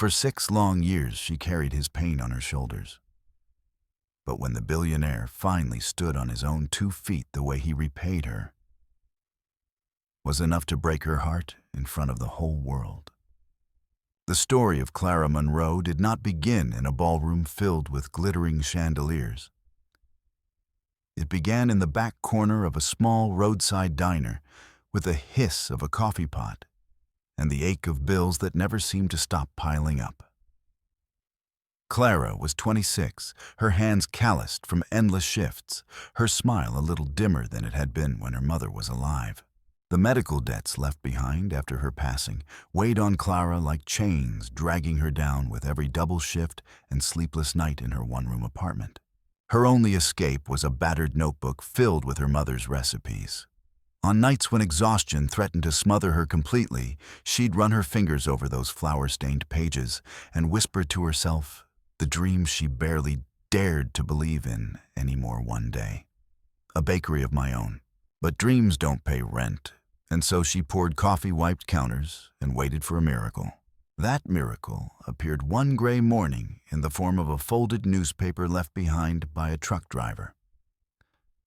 For 6 long years, she carried his pain on her shoulders. But when the billionaire finally stood on his own 2 feet, the way he repaid her was enough to break her heart in front of the whole world. The story of Clara Monroe did not begin in a ballroom filled with glittering chandeliers. It began in the back corner of a small roadside diner with the hiss of a coffee pot and the ache of bills that never seemed to stop piling up. Clara was 26, her hands calloused from endless shifts, her smile a little dimmer than it had been when her mother was alive. The medical debts left behind after her passing weighed on Clara like chains, dragging her down with every double shift and sleepless night in her one-room apartment. Her only escape was a battered notebook filled with her mother's recipes. On nights when exhaustion threatened to smother her completely, she'd run her fingers over those flour-stained pages and whisper to herself the dream she barely dared to believe in anymore one day. A bakery of my own. But dreams don't pay rent, and so she poured coffee-wiped counters and waited for a miracle. That miracle appeared one gray morning in the form of a folded newspaper left behind by a truck driver.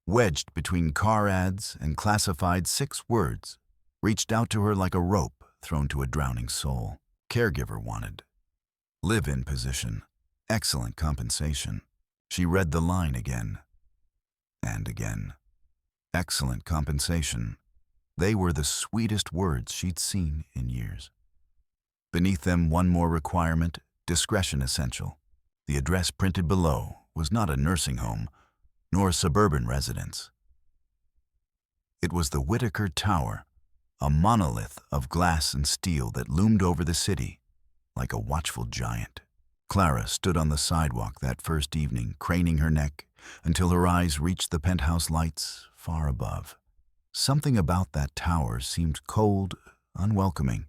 Wedged between car ads and classified 6 words, reached out to her like a rope thrown to a drowning soul. Caregiver wanted. Live-in position. Excellent compensation. She read the line again and again. Excellent compensation. They were the sweetest words she'd seen in years. Beneath them, one more requirement: discretion essential. The address printed below was not a nursing home, nor a suburban residence. It was the Whitaker Tower, a monolith of glass and steel that loomed over the city like a watchful giant. Clara stood on the sidewalk that first evening, craning her neck until her eyes reached the penthouse lights far above. Something about that tower seemed cold, unwelcoming,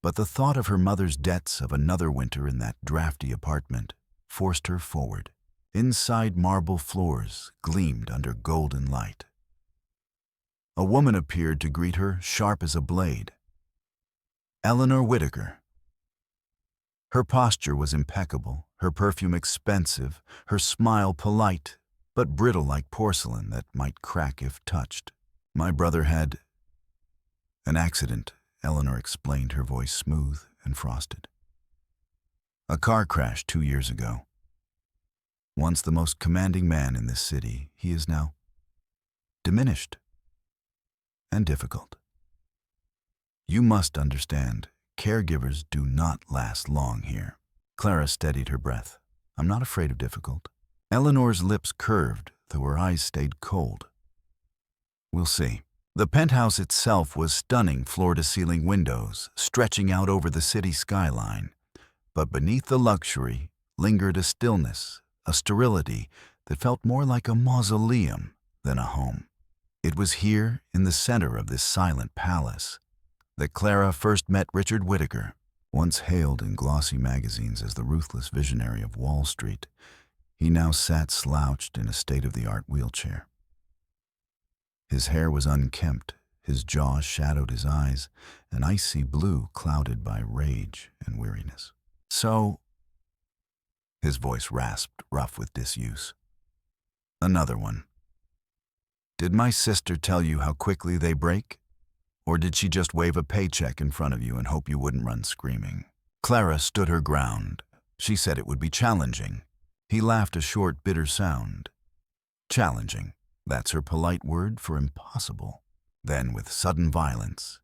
but the thought of her mother's debts of another winter in that drafty apartment forced her forward. Inside, marble floors gleamed under golden light. A woman appeared to greet her, sharp as a blade. Eleanor Whitaker. Her posture was impeccable, her perfume expensive, her smile polite, but brittle like porcelain that might crack if touched. My brother had an accident, Eleanor explained, her voice smooth and frosted. A car crash 2 years ago. Once the most commanding man in this city, he is now diminished and difficult. You must understand, caregivers do not last long here. Clara steadied her breath. I'm not afraid of difficult. Eleanor's lips curved, though her eyes stayed cold. We'll see. The penthouse itself was stunning floor-to-ceiling windows, stretching out over the city skyline. But beneath the luxury lingered a stillness, a sterility that felt more like a mausoleum than a home. It was here, in the center of this silent palace, that Clara first met Richard Whitaker. Once hailed in glossy magazines as the ruthless visionary of Wall Street, he now sat slouched in a state-of-the-art wheelchair. His hair was unkempt, his jaw shadowed his eyes, an icy blue clouded by rage and weariness. So, his voice rasped, rough with disuse. Another one. Did my sister tell you how quickly they break? Or did she just wave a paycheck in front of you and hope you wouldn't run screaming? Clara stood her ground. She said it would be challenging. He laughed, a short, bitter sound. Challenging. That's her polite word for impossible. Then, with sudden violence,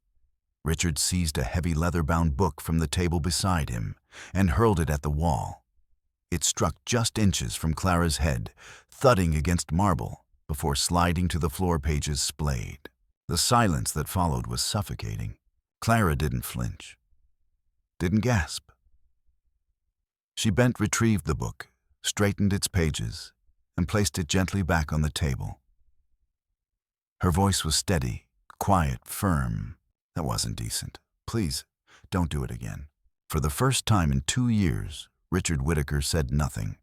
Richard seized a heavy leather-bound book from the table beside him and hurled it at the wall. It struck just inches from Clara's head, thudding against marble before sliding to the floor, pages splayed. The silence that followed was suffocating. Clara didn't flinch, didn't gasp. She bent, retrieved the book, straightened its pages, and placed it gently back on the table. Her voice was steady, quiet, firm. That wasn't decent. Please, don't do it again. For the first time in 2 years, Richard Whitaker said nothing.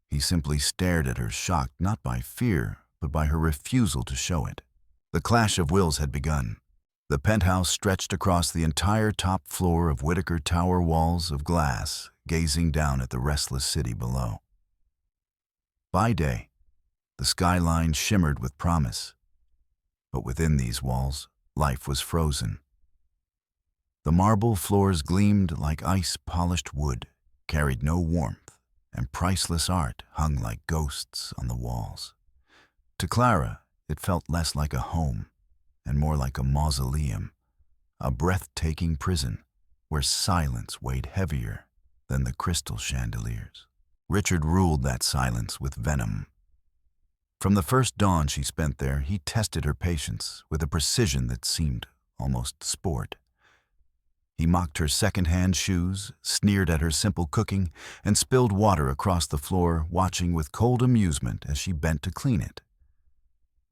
He simply stared at her, shocked not by fear, but by her refusal to show it. The clash of wills had begun. The penthouse stretched across the entire top floor of Whitaker Tower walls of glass, gazing down at the restless city below. By day, the skyline shimmered with promise, but within these walls, life was frozen. The marble floors gleamed like ice-polished wood, carried no warmth, and priceless art hung like ghosts on the walls. To Clara, it felt less like a home and more like a mausoleum, a breathtaking prison where silence weighed heavier than the crystal chandeliers. Richard ruled that silence with venom. From the first dawn she spent there, he tested her patience with a precision that seemed almost sport. He mocked her second-hand shoes, sneered at her simple cooking, and spilled water across the floor, watching with cold amusement as she bent to clean it.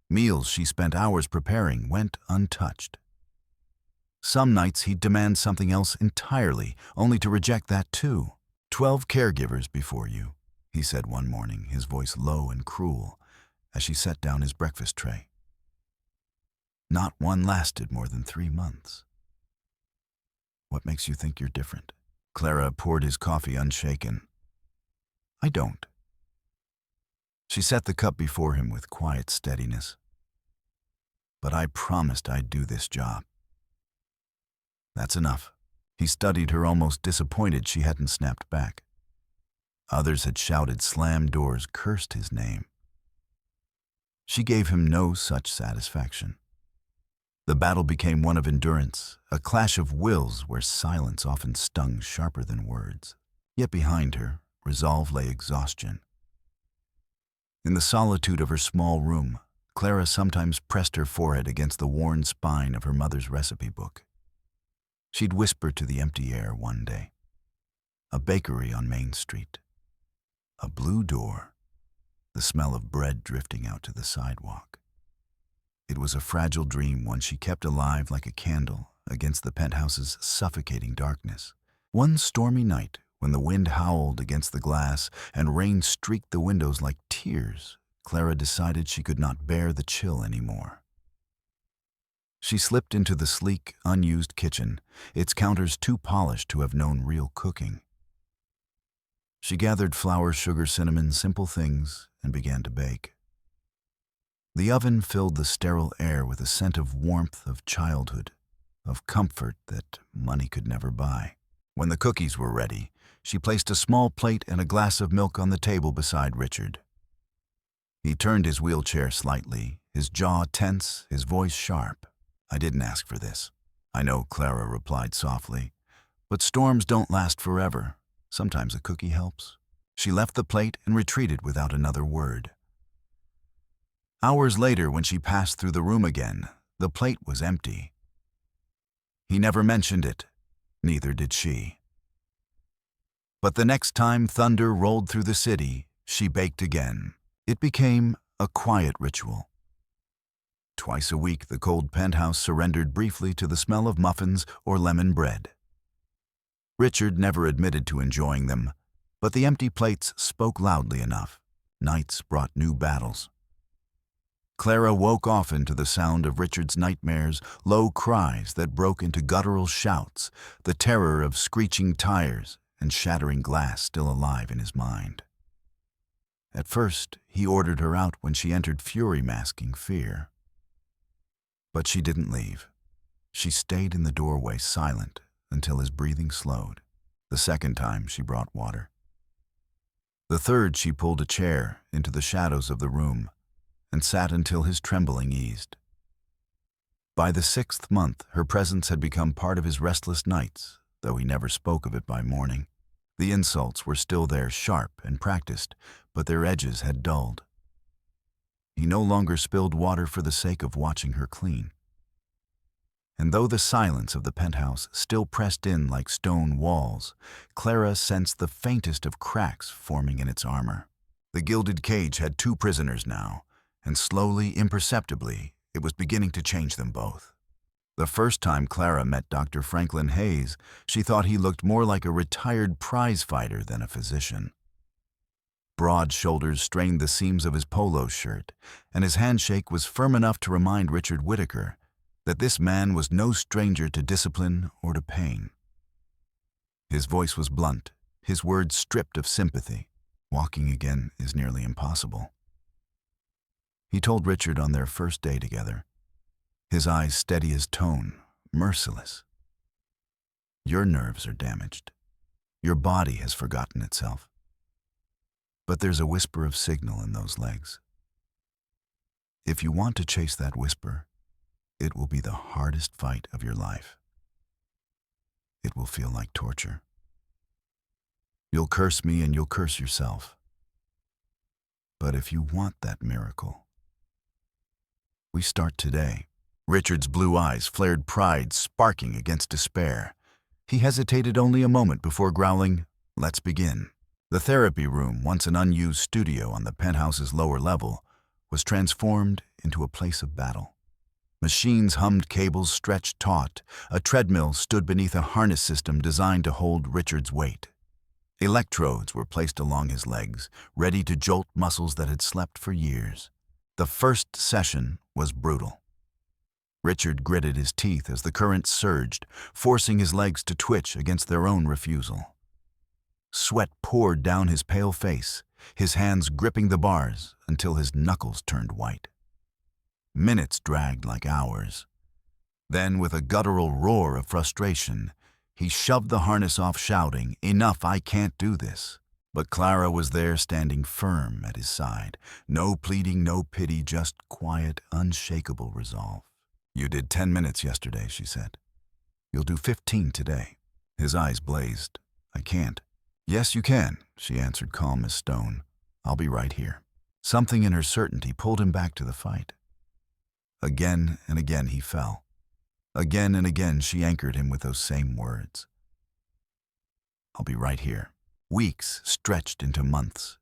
Meals she spent hours preparing went untouched. Some nights he'd demand something else entirely, only to reject that too. 12 caregivers before you, he said one morning, his voice low and cruel, as she set down his breakfast tray. Not one lasted more than 3 months. What makes you think you're different? Clara poured his coffee unshaken. I don't. She set the cup before him with quiet steadiness. But I promised I'd do this job. That's enough. He studied her, almost disappointed she hadn't snapped back. Others had shouted, slammed doors, cursed his name. She gave him no such satisfaction. The battle became one of endurance, a clash of wills where silence often stung sharper than words. Yet behind her, resolve lay exhaustion. In the solitude of her small room, Clara sometimes pressed her forehead against the worn spine of her mother's recipe book. She'd whisper to the empty air one day. A bakery on Main Street. A blue door. The smell of bread drifting out to the sidewalk. It was a fragile dream, one she kept alive like a candle against the penthouse's suffocating darkness. One stormy night, when the wind howled against the glass and rain streaked the windows like tears, Clara decided she could not bear the chill anymore. She slipped into the sleek, unused kitchen, its counters too polished to have known real cooking. She gathered flour, sugar, cinnamon, simple things, and began to bake. The oven filled the sterile air with a scent of warmth, of childhood, of comfort that money could never buy. When the cookies were ready, she placed a small plate and a glass of milk on the table beside Richard. He turned his wheelchair slightly, his jaw tense, his voice sharp. I didn't ask for this. I know, Clara replied softly, but storms don't last forever. Sometimes a cookie helps. She left the plate and retreated without another word. Hours later, when she passed through the room again, the plate was empty. He never mentioned it, neither did she. But the next time thunder rolled through the city, she baked again. It became a quiet ritual. Twice a week, the cold penthouse surrendered briefly to the smell of muffins or lemon bread. Richard never admitted to enjoying them, but the empty plates spoke loudly enough. Nights brought new battles. Clara woke often to the sound of Richard's nightmares, low cries that broke into guttural shouts, the terror of screeching tires and shattering glass still alive in his mind. At first, he ordered her out when she entered, fury masking fear. But she didn't leave. She stayed in the doorway, silent, until his breathing slowed. The second time, she brought water. The third, she pulled a chair into the shadows of the room and sat until his trembling eased. By the 6th month, her presence had become part of his restless nights, though he never spoke of it by morning. The insults were still there, sharp and practiced, but their edges had dulled. He no longer spilled water for the sake of watching her clean. And though the silence of the penthouse still pressed in like stone walls, Clara sensed the faintest of cracks forming in its armor. The gilded cage had 2 prisoners now, and slowly, imperceptibly, it was beginning to change them both. The first time Clara met Dr. Franklin Hayes, she thought he looked more like a retired prize fighter than a physician. Broad shoulders strained the seams of his polo shirt, and his handshake was firm enough to remind Richard Whitaker that this man was no stranger to discipline or to pain. His voice was blunt, his words stripped of sympathy. Walking again is nearly impossible. He told Richard on their first day together, his eyes steady as tone, merciless. Your nerves are damaged. Your body has forgotten itself. But there's a whisper of signal in those legs. If you want to chase that whisper, it will be the hardest fight of your life. It will feel like torture. You'll curse me and you'll curse yourself. But if you want that miracle, we start today. Richard's blue eyes flared pride sparking against despair. He hesitated only a moment before growling, "Let's begin." The therapy room, once an unused studio on the penthouse's lower level, was transformed into a place of battle. Machines hummed, cables stretched taut. A treadmill stood beneath a harness system designed to hold Richard's weight. Electrodes were placed along his legs, ready to jolt muscles that had slept for years. The first session was brutal. Richard gritted his teeth as the current surged, forcing his legs to twitch against their own refusal. Sweat poured down his pale face, his hands gripping the bars until his knuckles turned white. Minutes dragged like hours. Then, with a guttural roar of frustration, he shoved the harness off, shouting, "Enough, I can't do this." But Clara was there, standing firm at his side. No pleading, no pity, just quiet, unshakable resolve. "You did 10 minutes yesterday," she said. "You'll do 15 today." His eyes blazed. "I can't." "Yes, you can," she answered, calm as stone. "I'll be right here." Something in her certainty pulled him back to the fight. Again and again he fell. Again and again she anchored him with those same words. "I'll be right here." Weeks stretched into months.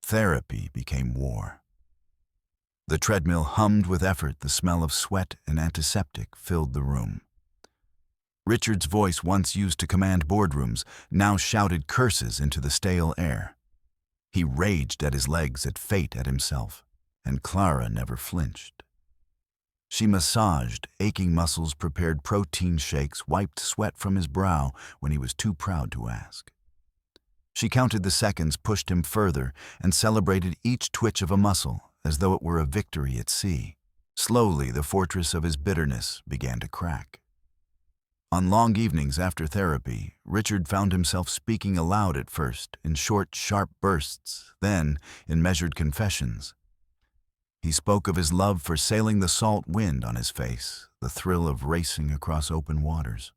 Therapy became war. The treadmill hummed with effort. The smell of sweat and antiseptic filled the room. Richard's voice, once used to command boardrooms, now shouted curses into the stale air. He raged at his legs, at fate, at himself, and Clara never flinched. She massaged aching muscles, prepared protein shakes, wiped sweat from his brow when he was too proud to ask. She counted the seconds, pushed him further, and celebrated each twitch of a muscle as though it were a victory at sea. Slowly, the fortress of his bitterness began to crack. On long evenings after therapy, Richard found himself speaking aloud at first, in short, sharp bursts, then in measured confessions. He spoke of his love for sailing the salt wind on his face, the thrill of racing across open waters.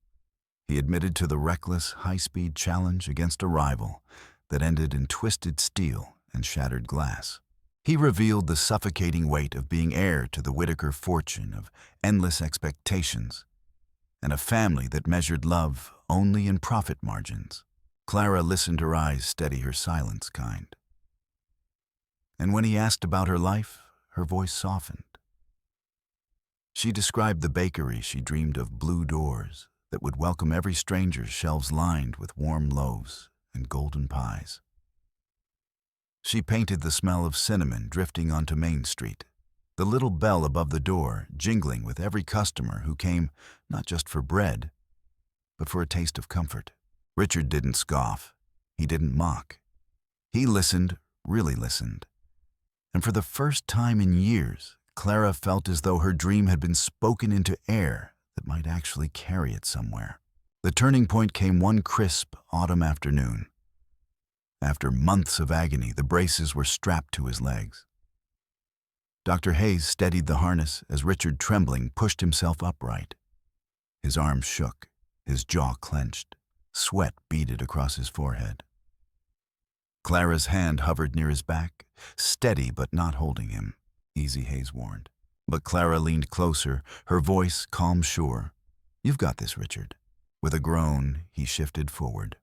He admitted to the reckless, high-speed challenge against a rival that ended in twisted steel and shattered glass. He revealed the suffocating weight of being heir to the Whittaker fortune, of endless expectations, and a family that measured love only in profit margins. Clara listened, her eyes steady, her silence kind. And when he asked about her life, her voice softened. She described the bakery she dreamed of, blue doors that would welcome every stranger, shelves lined with warm loaves and golden pies. She painted the smell of cinnamon drifting onto Main Street, the little bell above the door jingling with every customer who came not just for bread, but for a taste of comfort. Richard didn't scoff. He didn't mock. He listened, really listened. And for the first time in years, Clara felt as though her dream had been spoken into air that might actually carry it somewhere. The turning point came one crisp autumn afternoon. After months of agony, the braces were strapped to his legs. Dr. Hayes steadied the harness as Richard, trembling, pushed himself upright. His arms shook, his jaw clenched, sweat beaded across his forehead. Clara's hand hovered near his back, steady but not holding him, Easy, Hayes warned. But Clara leaned closer, her voice calm, sure. "You've got this, Richard." With a groan, he shifted forward.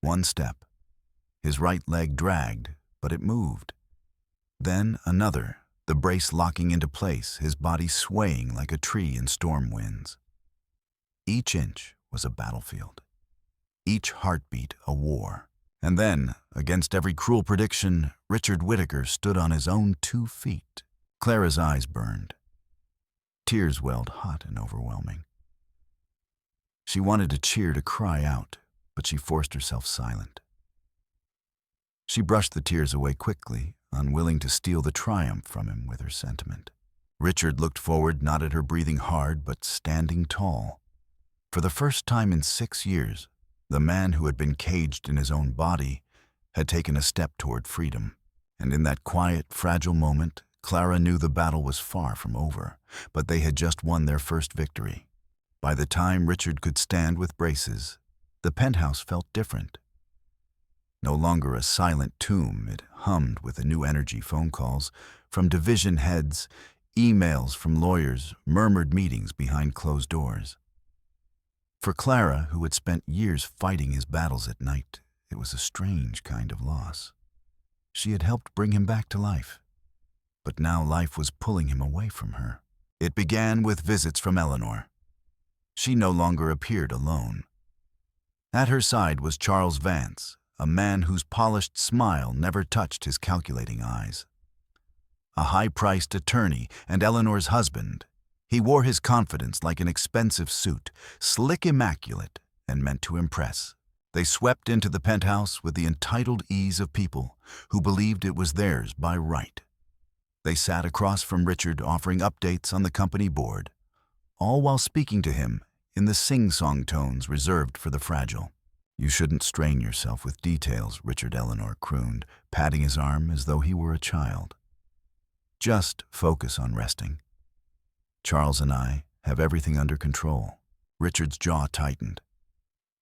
One step. His right leg dragged, but it moved. Then another, the brace locking into place, his body swaying like a tree in storm winds. Each inch was a battlefield. Each heartbeat a war. And then, against every cruel prediction, Richard Whittaker stood on his own 2 feet. Clara's eyes burned. Tears welled hot and overwhelming. She wanted to cheer, to cry out, but she forced herself silent. She brushed the tears away quickly, unwilling to steal the triumph from him with her sentiment. Richard looked forward, not at her breathing hard, but standing tall. For the first time in 6 years, the man who had been caged in his own body had taken a step toward freedom. And in that quiet, fragile moment, Clara knew the battle was far from over, but they had just won their first victory. By the time Richard could stand with braces, the penthouse felt different. No longer a silent tomb, it hummed with a new energy: phone calls from division heads, emails from lawyers, murmured meetings behind closed doors. For Clara, who had spent years fighting his battles at night, it was a strange kind of loss. She had helped bring him back to life, but now life was pulling him away from her. It began with visits from Eleanor. She no longer appeared alone. At her side was Charles Vance, a man whose polished smile never touched his calculating eyes. A high-priced attorney and Eleanor's husband, he wore his confidence like an expensive suit, slick, immaculate, and meant to impress. They swept into the penthouse with the entitled ease of people who believed it was theirs by right. They sat across from Richard, offering updates on the company board, all while speaking to him in the sing-song tones reserved for the fragile. "You shouldn't strain yourself with details," Richard Eleanor crooned, patting his arm as though he were a child. "Just focus on resting. Charles and I have everything under control." Richard's jaw tightened.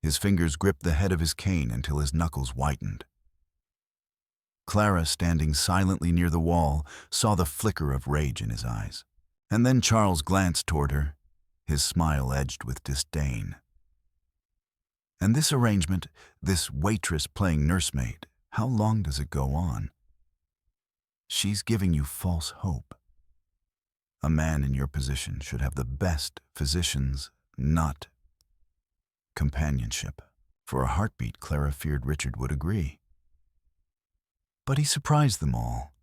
His fingers gripped the head of his cane until his knuckles whitened. Clara, standing silently near the wall, saw the flicker of rage in his eyes. And then Charles glanced toward her, his smile edged with disdain. "And this arrangement, this waitress playing nursemaid, how long does it go on? She's giving you false hope. A man in your position should have the best physicians, not companionship." For a heartbeat, Clara feared Richard would agree. But he surprised them all.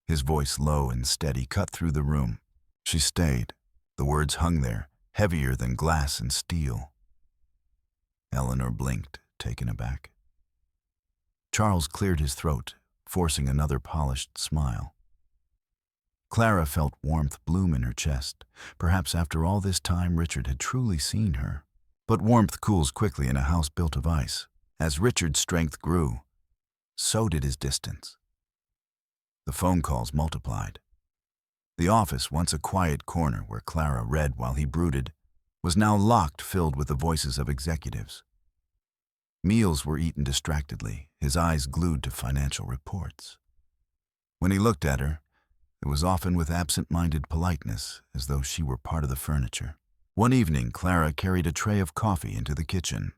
His voice, low and steady, cut through the room. She stayed. The words hung there, heavier than glass and steel. Eleanor blinked, taken aback. Charles cleared his throat, forcing another polished smile. Clara felt warmth bloom in her chest. Perhaps after all this time Richard had truly seen her. But warmth cools quickly in a house built of ice. As Richard's strength grew, so did his distance. The phone calls multiplied. The office, once a quiet corner where Clara read while he brooded, was now locked, filled with the voices of executives. Meals were eaten distractedly, his eyes glued to financial reports. When he looked at her, it was often with absent-minded politeness, as though she were part of the furniture. One evening, Clara carried a tray of coffee into the kitchen.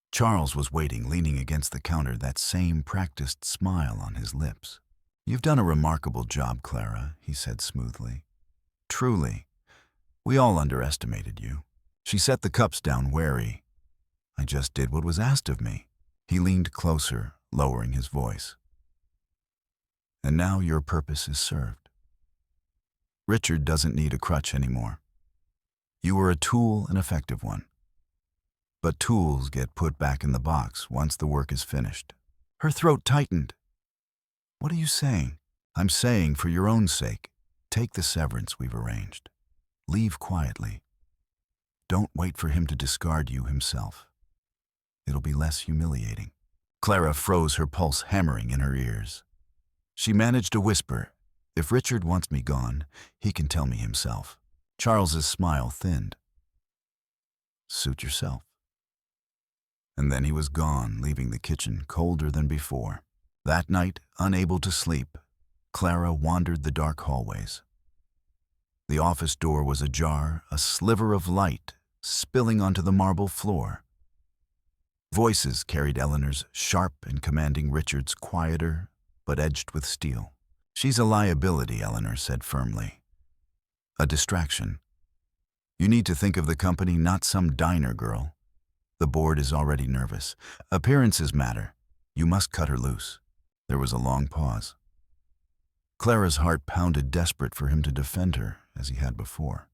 Charles was waiting, leaning against the counter, that same practiced smile on his lips. "You've done a remarkable job, Clara," he said smoothly. "Truly, we all underestimated you." She set the cups down, wary. "I just did what was asked of me." He leaned closer, lowering his voice. "And now your purpose is served. Richard doesn't need a crutch anymore. You were a tool, an effective one. But tools get put back in the box once the work is finished." Her throat tightened. "What are you saying?" "I'm saying, for your own sake, take the severance we've arranged. Leave quietly. Don't wait for him to discard you himself. It'll be less humiliating." Clara froze, her pulse hammering in her ears. She managed to whisper, "If Richard wants me gone, he can tell me himself." Charles's smile thinned. "Suit yourself." And then he was gone, leaving the kitchen colder than before. That night, unable to sleep, Clara wandered the dark hallways. The office door was ajar, a sliver of light spilling onto the marble floor. Voices carried Eleanor's sharp and commanding, Richard's quieter but edged with steel. "She's a liability," Eleanor said firmly. "A distraction. You need to think of the company, not some diner girl. The board is already nervous. Appearances matter. You must cut her loose." There was a long pause. Clara's heart pounded, desperate for him to defend her, as he had before.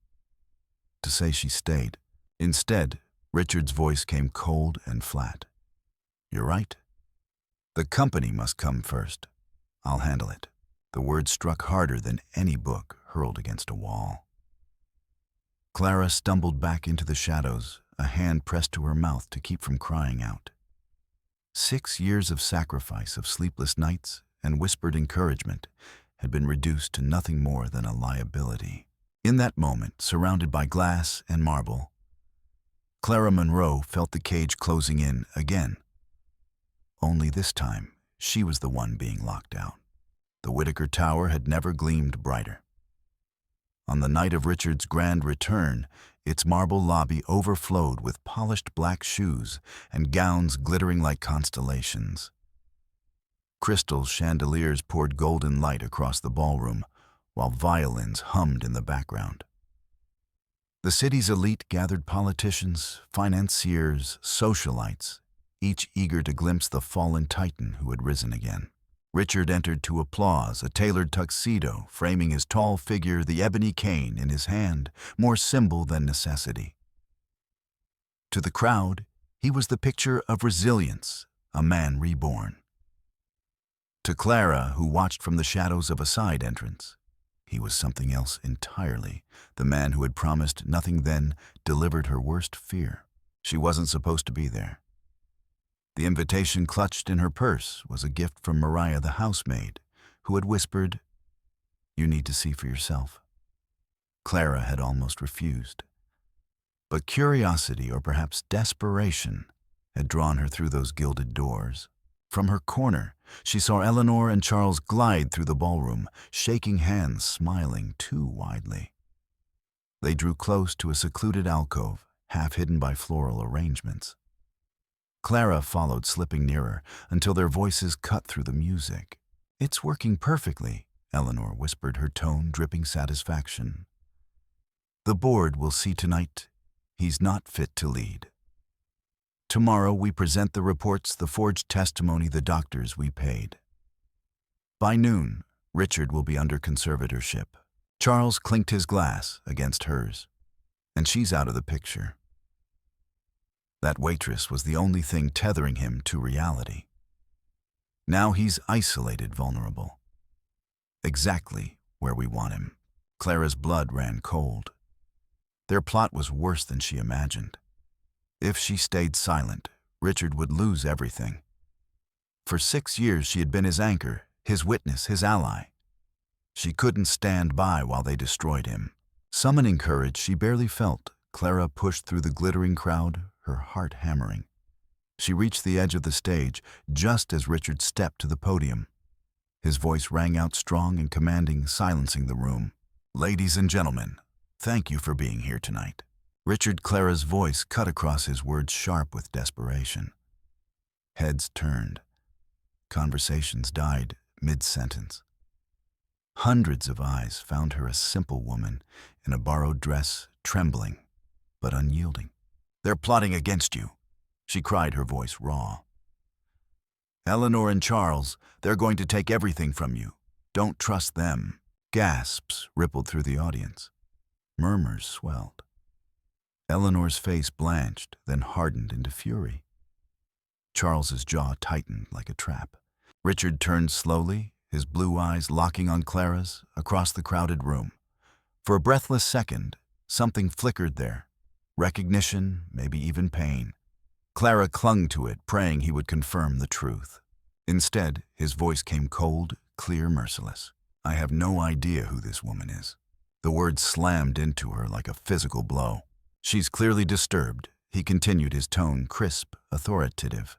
To say she stayed. Instead, Richard's voice came cold and flat. "You're right. The company must come first. I'll handle it." The words struck harder than any book hurled against a wall. Clara stumbled back into the shadows, a hand pressed to her mouth to keep from crying out. 6 years of sacrifice, of sleepless nights and whispered encouragement, had been reduced to nothing more than a liability. In that moment, surrounded by glass and marble, Clara Monroe felt the cage closing in again. Only this time, she was the one being locked out. The Whitaker Tower had never gleamed brighter. On the night of Richard's grand return, its marble lobby overflowed with polished black shoes and gowns glittering like constellations. Crystal chandeliers poured golden light across the ballroom, while violins hummed in the background. The city's elite gathered politicians, financiers, socialites, each eager to glimpse the fallen titan who had risen again. Richard entered to applause, a tailored tuxedo framing his tall figure, the ebony cane in his hand, more symbol than necessity. To the crowd, he was the picture of resilience, a man reborn. To Clara, who watched from the shadows of a side entrance, he was something else entirely, the man who had promised nothing then delivered her worst fear. She wasn't supposed to be there. The invitation clutched in her purse was a gift from Mariah the housemaid, who had whispered, "You need to see for yourself." Clara had almost refused. But curiosity, or perhaps desperation, had drawn her through those gilded doors. From her corner, she saw Eleanor and Charles glide through the ballroom, shaking hands, smiling too widely. They drew close to a secluded alcove, half hidden by floral arrangements. Clara followed, slipping nearer, until their voices cut through the music. "It's working perfectly," Eleanor whispered, her tone dripping satisfaction. "The board will see tonight he's not fit to lead. Tomorrow we present the reports, the forged testimony, the doctors we paid. By noon, Richard will be under conservatorship." Charles clinked his glass against hers. "And she's out of the picture." That waitress was the only thing tethering him to reality. Now he's isolated, vulnerable. Exactly where we want him. Clara's blood ran cold. Their plot was worse than she imagined. If she stayed silent, Richard would lose everything. For 6 years she had been his anchor, his witness, his ally. She couldn't stand by while they destroyed him. Summoning courage she barely felt, Clara pushed through the glittering crowd, her heart hammering. She reached the edge of the stage just as Richard stepped to the podium. His voice rang out strong and commanding, silencing the room. "Ladies and gentlemen, thank you for being here tonight." Clara's voice cut across his words, sharp with desperation. Heads turned. Conversations died mid-sentence. Hundreds of eyes found her a simple woman in a borrowed dress, trembling but unyielding. "They're plotting against you," she cried, her voice raw. "Eleanor and Charles, they're going to take everything from you. Don't trust them." Gasps rippled through the audience. Murmurs swelled. Eleanor's face blanched, then hardened into fury. Charles's jaw tightened like a trap. Richard turned slowly, his blue eyes locking on Clara's, across the crowded room. For a breathless second, something flickered there. Recognition, maybe even pain. Clara clung to it, praying he would confirm the truth. Instead, his voice came cold, clear, merciless. "I have no idea who this woman is." The words slammed into her like a physical blow. "She's clearly disturbed," he continued, his tone crisp, authoritative.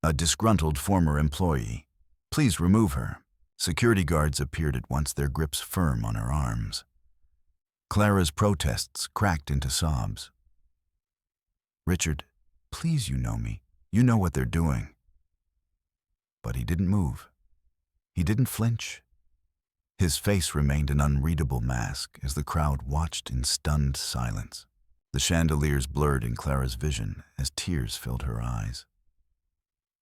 "A disgruntled former employee. Please remove her." Security guards appeared at once, their grips firm on her arms. Clara's protests cracked into sobs. "Richard, please, you know me. You know what they're doing." But he didn't move. He didn't flinch. His face remained an unreadable mask as the crowd watched in stunned silence. The chandeliers blurred in Clara's vision as tears filled her eyes.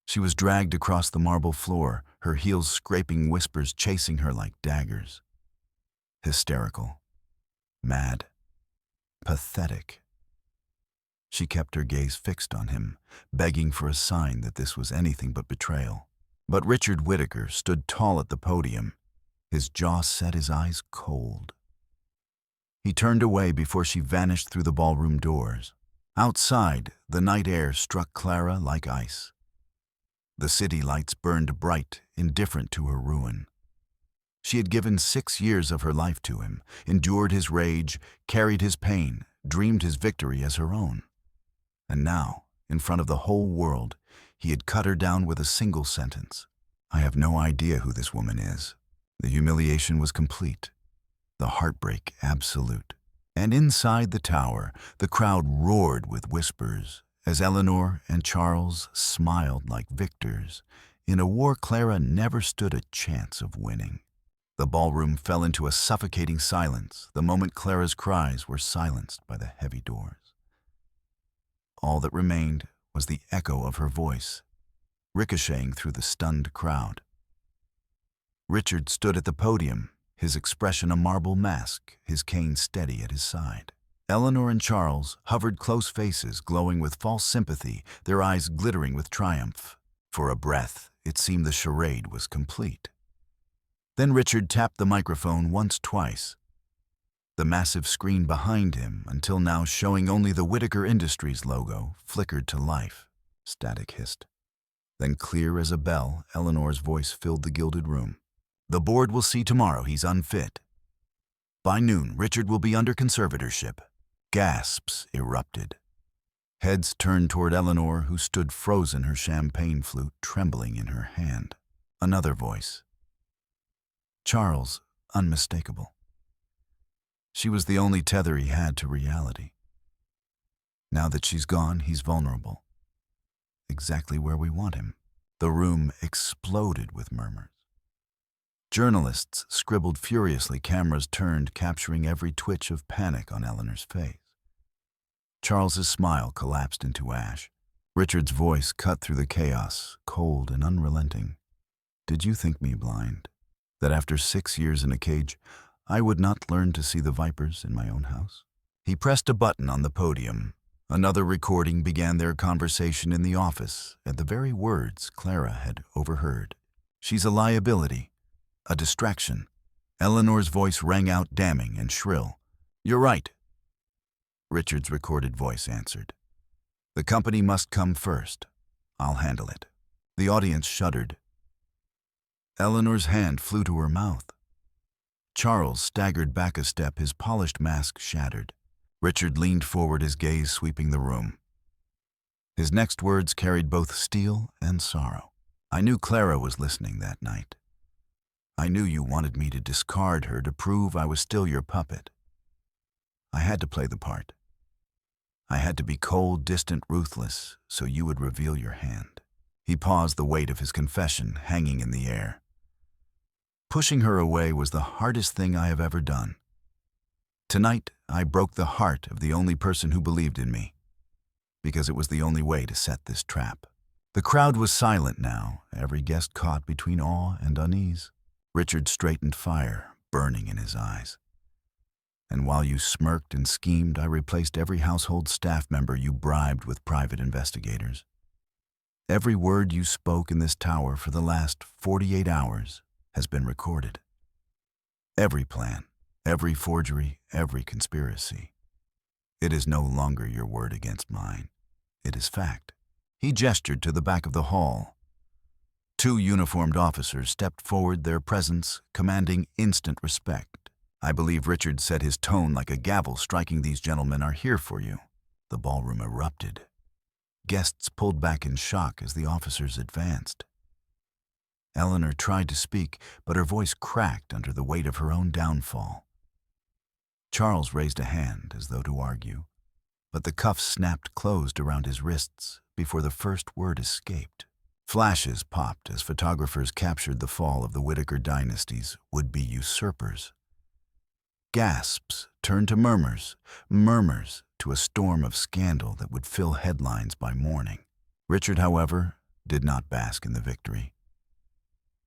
She was dragged across the marble floor, her heels scraping, whispers chasing her like daggers. Hysterical. mad, pathetic. She kept her gaze fixed on him, begging for a sign that this was anything but betrayal. But Richard Whittaker stood tall at the podium, his jaw set, his eyes cold. He turned away before she vanished through the ballroom doors. Outside, the night air struck Clara like ice. The city lights burned bright, indifferent to her ruin. She had given 6 years of her life to him, endured his rage, carried his pain, dreamed his victory as her own. And now, in front of the whole world, he had cut her down with a single sentence. I have no idea who this woman is. The humiliation was complete, the heartbreak absolute. And inside the tower, the crowd roared with whispers as Eleanor and Charles smiled like victors in a war Clara never stood a chance of winning. The ballroom fell into a suffocating silence the moment Clara's cries were silenced by the heavy doors. All that remained was the echo of her voice, ricocheting through the stunned crowd. Richard stood at the podium, his expression a marble mask, his cane steady at his side. Eleanor and Charles hovered close faces glowing with false sympathy, their eyes glittering with triumph. For a breath, it seemed the charade was complete. Then Richard tapped the microphone once, twice. The massive screen behind him, until now showing only the Whittaker Industries logo, flickered to life. Static hissed. Then, clear as a bell, Eleanor's voice filled the gilded room. The board will see tomorrow he's unfit. By noon, Richard will be under conservatorship. Gasps erupted. Heads turned toward Eleanor, who stood frozen, her champagne flute trembling in her hand. Another voice. Charles, unmistakable. She was the only tether he had to reality. Now that she's gone, he's vulnerable. Exactly where we want him. The room exploded with murmurs. Journalists scribbled furiously, cameras turned, capturing every twitch of panic on Eleanor's face. Charles's smile collapsed into ash. Richard's voice cut through the chaos, cold and unrelenting. Did you think me blind? That after 6 years in a cage, I would not learn to see the vipers in my own house? He pressed a button on the podium. Another recording began their conversation in the office at the very words Clara had overheard. She's a liability, a distraction. Eleanor's voice rang out damning and shrill. You're right. Richard's recorded voice answered. The company must come first. I'll handle it. The audience shuddered. Eleanor's hand flew to her mouth. Charles staggered back a step, his polished mask shattered. Richard leaned forward, his gaze sweeping the room. His next words carried both steel and sorrow. I knew Clara was listening that night. I knew you wanted me to discard her to prove I was still your puppet. I had to play the part. I had to be cold, distant, ruthless, so you would reveal your hand. He paused, the weight of his confession hanging in the air. Pushing her away was the hardest thing I have ever done. Tonight, I broke the heart of the only person who believed in me, because it was the only way to set this trap. The crowd was silent now, every guest caught between awe and unease. Richard straightened, fire burning in his eyes. And while you smirked and schemed, I replaced every household staff member you bribed with private investigators. Every word you spoke in this tower for the last 48 hours has been recorded. Every plan, every forgery, every conspiracy. It is no longer your word against mine. It is fact. He gestured to the back of the hall. 2 uniformed officers stepped forward, their presence commanding instant respect. I believe Richard set his tone like a gavel, striking. These gentlemen are here for you. The ballroom erupted. Guests pulled back in shock as the officers advanced. Eleanor tried to speak, but her voice cracked under the weight of her own downfall. Charles raised a hand as though to argue, but the cuffs snapped closed around his wrists before the first word escaped. Flashes popped as photographers captured the fall of the Whittaker dynasty's would-be usurpers. Gasps turned to murmurs, murmurs to a storm of scandal that would fill headlines by morning. Richard, however, did not bask in the victory.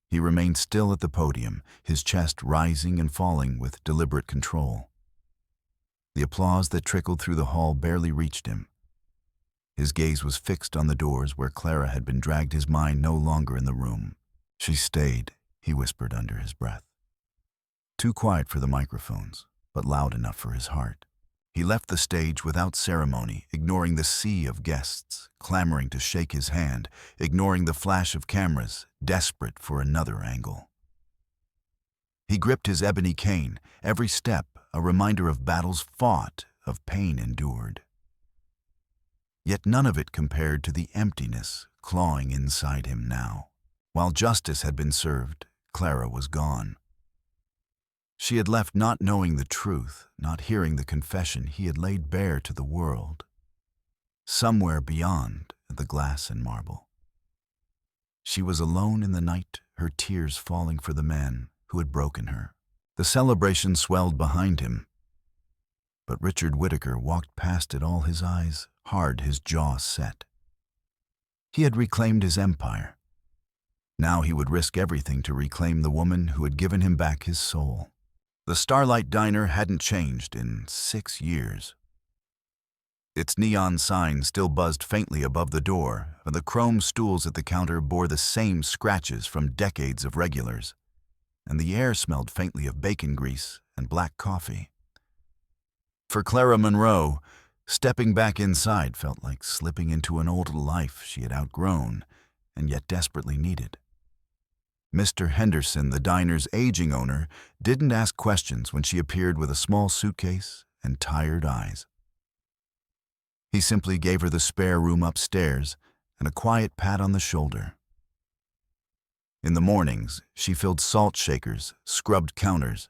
He remained still at the podium, his chest rising and falling with deliberate control. The applause that trickled through the hall barely reached him. His gaze was fixed on the doors where Clara had been dragged, his mind no longer in the room. She stayed, he whispered under his breath. Too quiet for the microphones, but loud enough for his heart. He left the stage without ceremony, ignoring the sea of guests, clamoring to shake his hand, ignoring the flash of cameras, desperate for another angle. He gripped his ebony cane, every step a reminder of battles fought, of pain endured. Yet none of it compared to the emptiness clawing inside him now. While justice had been served, Clara was gone. She had left not knowing the truth, not hearing the confession he had laid bare to the world. Somewhere beyond the glass and marble. She was alone in the night, her tears falling for the man who had broken her. The celebration swelled behind him. But Richard Whittaker walked past it, all his eyes hard, his jaw set. He had reclaimed his empire. Now he would risk everything to reclaim the woman who had given him back his soul. The Starlight Diner hadn't changed in 6 years. Its neon sign still buzzed faintly above the door, and the chrome stools at the counter bore the same scratches from decades of regulars, and the air smelled faintly of bacon grease and black coffee. For Clara Monroe, stepping back inside felt like slipping into an old life she had outgrown and yet desperately needed. Mr. Henderson, the diner's aging owner, didn't ask questions when she appeared with a small suitcase and tired eyes. He simply gave her the spare room upstairs and a quiet pat on the shoulder. In the mornings, she filled salt shakers, scrubbed counters,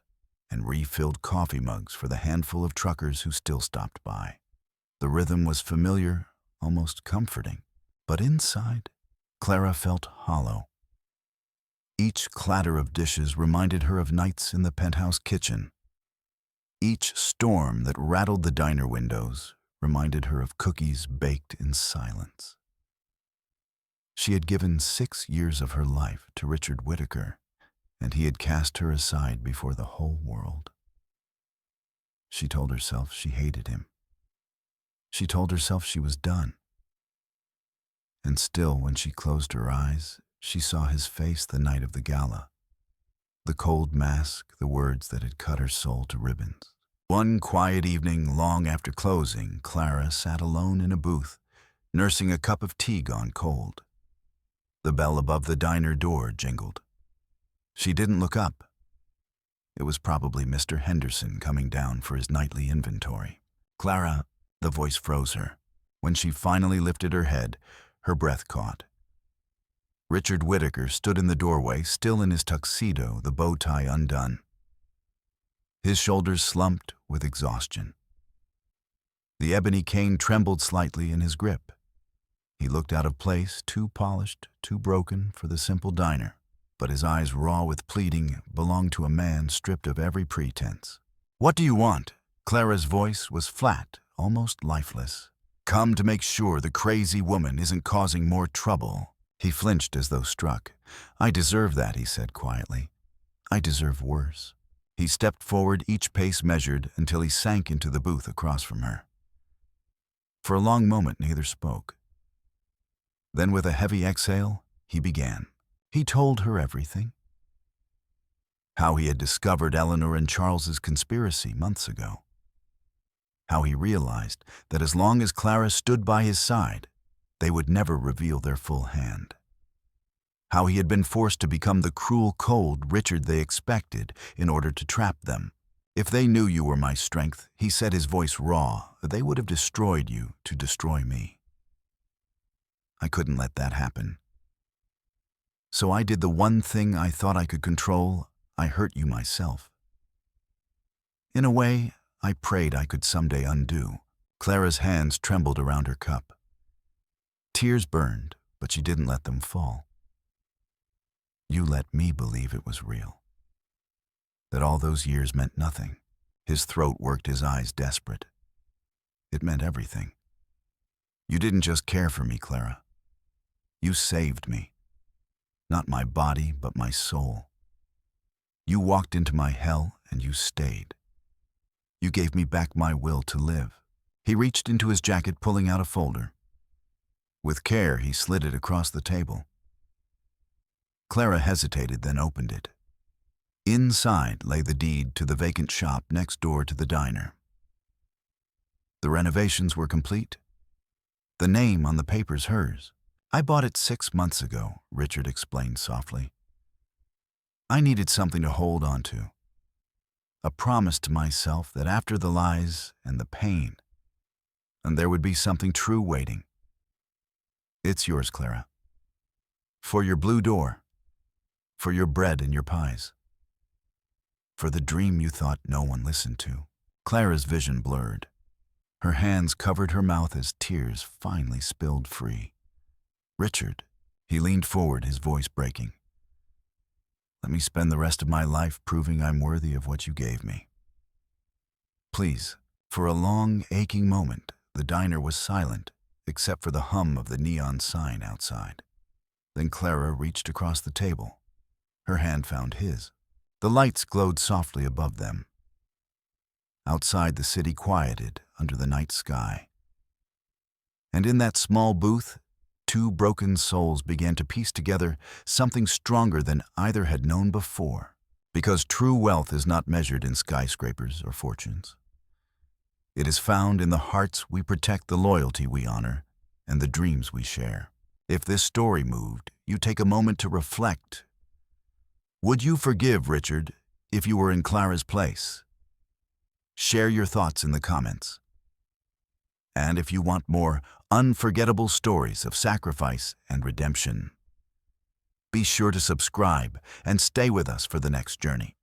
and refilled coffee mugs for the handful of truckers who still stopped by. The rhythm was familiar, almost comforting, but inside, Clara felt hollow. Each clatter of dishes reminded her of nights in the penthouse kitchen. Each storm that rattled the diner windows reminded her of cookies baked in silence. She had given 6 years of her life to Richard Whittaker, and he had cast her aside before the whole world. She told herself she hated him. She told herself she was done. And still, when she closed her eyes, she saw his face the night of the gala. The cold mask, the words that had cut her soul to ribbons. One quiet evening, long after closing, Clara sat alone in a booth, nursing a cup of tea gone cold. The bell above the diner door jingled. She didn't look up. It was probably Mr. Henderson coming down for his nightly inventory. Clara, the voice froze her. When she finally lifted her head, her breath caught. Richard Whittaker stood in the doorway, still in his tuxedo, the bow tie undone. His shoulders slumped with exhaustion. The ebony cane trembled slightly in his grip. He looked out of place, too polished, too broken for the simple diner, but his eyes, raw with pleading, belonged to a man stripped of every pretense. "What do you want?" Clara's voice was flat, almost lifeless. "Come to make sure the crazy woman isn't causing more trouble." He flinched as though struck. "I deserve that," he said quietly. "I deserve worse." He stepped forward, each pace measured, until he sank into the booth across from her. For a long moment, neither spoke. Then, with a heavy exhale, he began. He told her everything. How he had discovered Eleanor and Charles's conspiracy months ago. How he realized that as long as Clara stood by his side, they would never reveal their full hand. How he had been forced to become the cruel, cold Richard they expected in order to trap them. "If they knew you were my strength," he said, his voice raw, "they would have destroyed you to destroy me. I couldn't let that happen. So I did the one thing I thought I could control. I hurt you myself. In a way, I prayed I could someday undo." Clara's hands trembled around her cup. Tears burned, but she didn't let them fall. "You let me believe it was real. That all those years meant nothing." His throat worked, his eyes desperate. "It meant everything. You didn't just care for me, Clara. You saved me. Not my body, but my soul. You walked into my hell and you stayed. You gave me back my will to live." He reached into his jacket, pulling out a folder. With care, he slid it across the table. Clara hesitated, then opened it. Inside lay the deed to the vacant shop next door to the diner. The renovations were complete. The name on the paper's hers. "I bought it 6 months ago," Richard explained softly. "I needed something to hold on to. A promise to myself that after the lies and the pain, and there would be something true waiting. It's yours, Clara. For your blue door, for your bread and your pies, for the dream you thought no one listened to." Clara's vision blurred. Her hands covered her mouth as tears finally spilled free. "Richard," he leaned forward, his voice breaking. "Let me spend the rest of my life proving I'm worthy of what you gave me. Please." For a long, aching moment, the diner was silent, except for the hum of the neon sign outside. Then Clara reached across the table. Her hand found his. The lights glowed softly above them. Outside, the city quieted under the night sky. And in that small booth, two broken souls began to piece together something stronger than either had known before. Because true wealth is not measured in skyscrapers or fortunes. It is found in the hearts we protect, the loyalty we honor, and the dreams we share. If this story moved, you take a moment to reflect. Would you forgive Richard if you were in Clara's place? Share your thoughts in the comments. And if you want more unforgettable stories of sacrifice and redemption, be sure to subscribe and stay with us for the next journey.